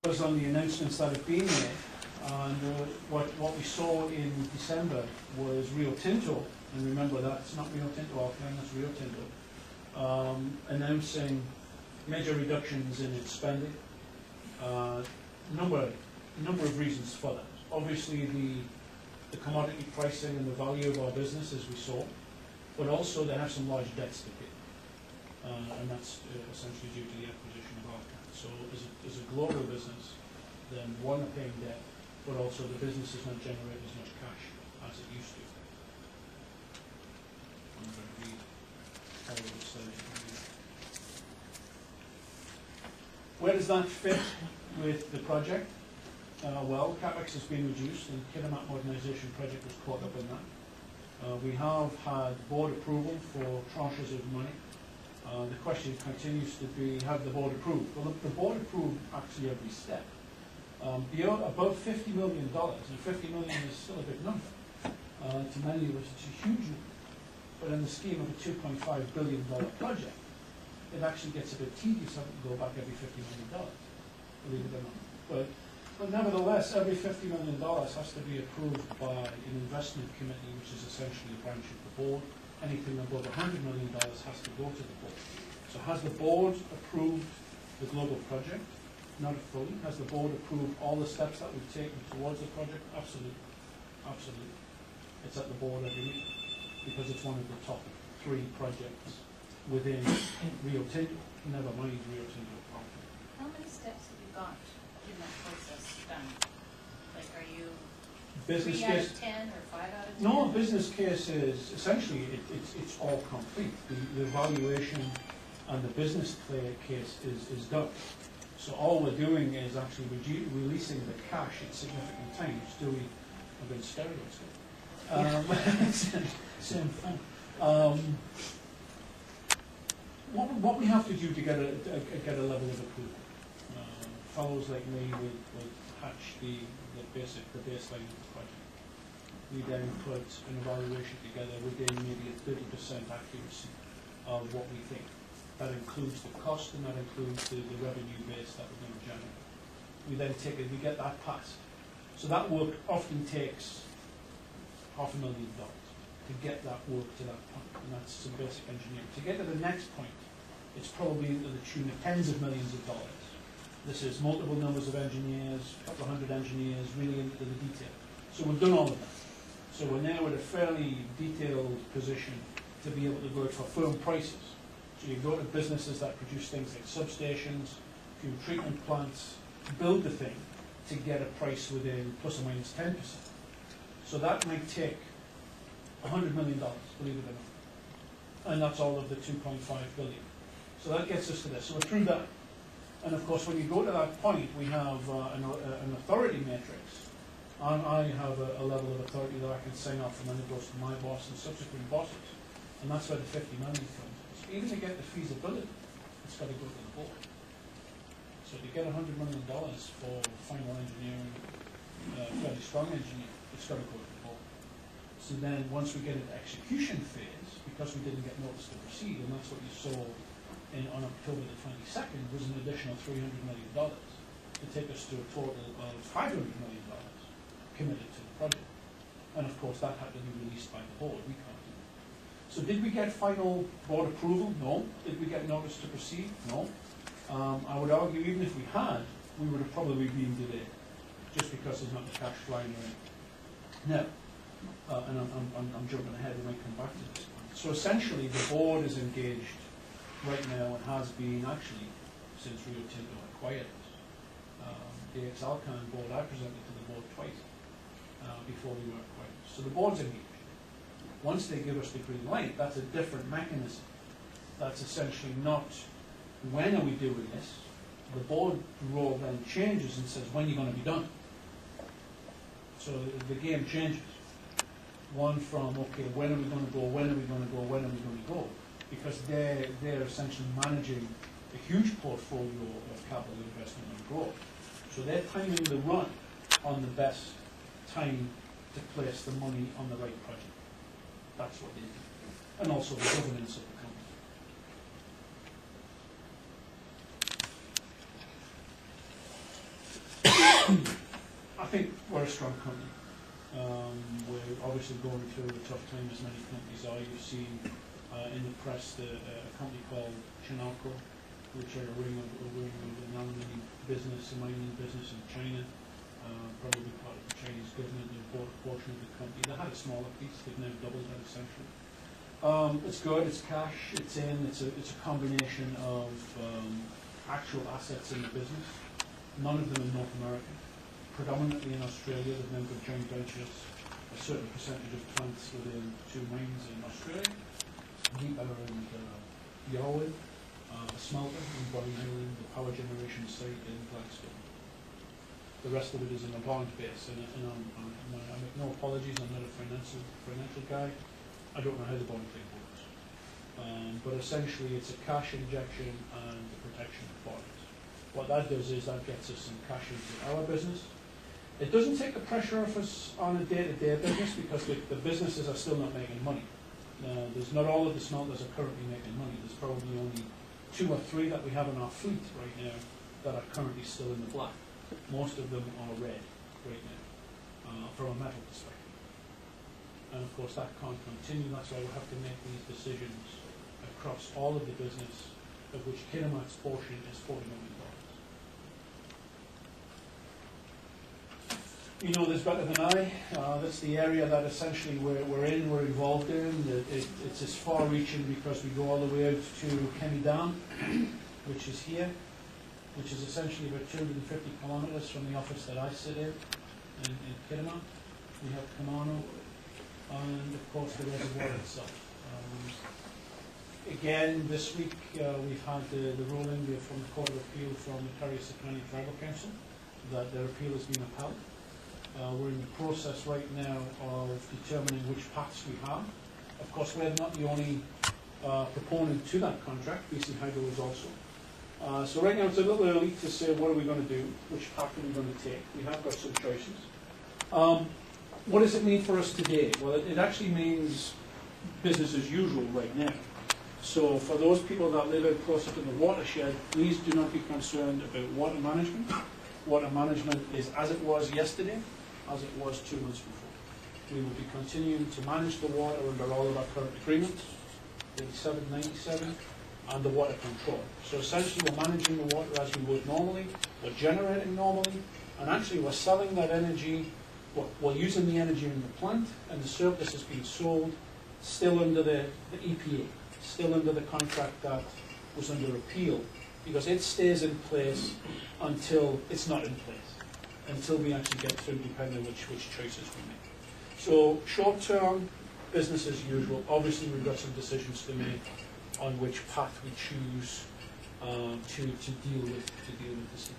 was on the announcements that have been made, and what we saw in December was Rio Tinto, and remember that's not Rio Tinto Alcan, that's Rio Tinto, announcing major reductions in its spending. Number of reasons for that. Obviously the commodity pricing and the value of our business, as we saw, but also they have some large debts to pay, and that's essentially due to the acquisition of Alcan. So as a global business, then one, are paying debt, but also the business does not generate as much cash as it used to. I'm going to read all of the slides. Where does that fit with the project? Well, CapEx has been reduced, and Kitimat modernization project was caught up in that. We have had board approval for tranches of money. The question continues to be, have the board approved? Well, the board approved actually every step. Above $50 million, and $50 million is still a big number. To many of us, it's a huge number. But in the scheme of a $2.5 billion project, it actually gets a bit tedious having to go back every $50 million, believe it or not. But nevertheless, every $50 million has to be approved by an investment committee, which is essentially a branch of the board. Anything above $100 million has to go to the board. So has the board approved the global project? Not fully. Has the board approved all the steps that we've taken towards the project? Absolutely. Absolutely. It's at the board every week because it's one of the top 3 projects within Rio Tinto, never mind Rio Tinto Alcan. How many steps have you got in that process done? Like, are you business 3 case, out of 10 or 5 out of 10? No, business case is essentially it's all complete. The evaluation and the business case is done. So all we're doing is actually releasing the cash at significant times. I've been stereotyped. Same thing. What we have to do to get a level of approval? Fellows like me would hatch the baseline of the project. We then put an evaluation together within maybe a 30% accuracy of what we think. That includes the cost and that includes the revenue base that we're going to generate. We then we get that passed. So that work often takes $500,000 to get that work to that point, and that's some basic engineering. To get to the next point, it's probably to the tune of tens of millions of dollars. This is multiple numbers of engineers, a couple of hundred engineers, really into the detail. So we've done all of that. So we're now at a fairly detailed position to be able to go for firm prices. So you go to businesses that produce things like substations, fuel treatment plants, build the thing to get a price within plus or minus 10%. So that might take $100 million, believe it or not. And that's all of the $2.5 billion. So that gets us to this. So we're through that. And of course, when you go to that point, we have an authority matrix. I have a level of authority that I can sign off, and then it goes to my boss and subsequent bosses. And that's where the $50 million comes. So even to get the feasibility, it's got to go to the board. So to get $100 million for final engineering, fairly strong engineering, it's got to go to the board. So then once we get into execution phase, because we didn't get notice to proceed, and that's what you saw on October the 22nd, was an additional $300 million to take us to a total of $500 million committed to the project. And of course that had to be released by the board. We can't do that. So did we get final board approval? No. Did we get notice to proceed? No. I would argue even if we had, we would have probably been delayed, just because there's not the cash flying around. Now, and I'm jumping ahead, we might come back to this point. So essentially the board is engaged right now and has been actually since Rio Tinto acquired it. The ex-Alcan board, I presented to the board twice before we were acquired. So the board's engaged. Once they give us the green light, that's a different mechanism. That's essentially not when are we doing this. The board role then changes and says when are you going to be done. So the game changes. One from, okay, when are we going to go, when are we going to go, when are we going to go? Because they're essentially managing a huge portfolio of capital investment and growth. So they're timing the run on the best time to place the money on the right project. That's what they do. And also the governance of the company. I think we're a strong company. We're obviously going through a tough time, as many companies are. You've seen in the press a company called Chinalco, which are a ring of an aluminium business, a mining business in China, probably part of the Chinese government. They bought a portion of the company. They had a smaller piece. They've now doubled that essentially. It's good. It's cash. It's a combination of actual assets in the business. None of them in North America. Predominantly in Australia. They've now got joint ventures. A certain percentage of plants within 2 mines in Australia. Kitimat and Yarwun. A smelter in Boring, the power generation site in Blackstone. The rest of it is in a bond base, and I make no apologies. I'm not a financial guy. I don't know how the bond thing works. But essentially, it's a cash injection and the protection of bonds. What that does is that gets us some cash into our business. It doesn't take the pressure off us on a day-to-day business because the businesses are still not making money. There's not all of the smelters are currently making money. There's probably only 2 or 3 that we have in our fleet right now that are currently still in the black. Most of them are red right now, from a metal perspective. And of course that can't continue. That's why we have to make these decisions across all of the business, of which Kitimat's portion is $40 million. You know this better than I. That's the area that essentially we're involved in. It's as far-reaching because we go all the way out to Kitimat, which is here, which is essentially about 250 kilometres from the office that I sit in Kitimat. We have Kamano, and of course the reservoir itself. Again, this week we've had the ruling from the Court of Appeal from the Stikine Tribal Council that their appeal has been upheld. We're in the process right now of determining which paths we have. Of course, we're not the only proponent to that contract. BC Hydro is also. So right now it's a little early to say what are we going to do, which path are we going to take. We have got some choices. What does it mean for us today? Well, it actually means business as usual right now. So for those people that live out closer to the watershed, please do not be concerned about water management. Water management is as it was yesterday, as it was 2 months before. We will be continuing to manage the water under all of our current agreements, 87, 97, and the water control. So essentially we're managing the water as we would normally, we're generating normally, and actually we're selling that energy, we're using the energy in the plant, and the surplus is being sold still under the EPA, still under the contract that was under appeal, because it stays in place until it's not in place, until we actually get through, depending on which choices we make. So short term, business as usual. Obviously we've got some decisions to make on which path we choose to deal with the situation.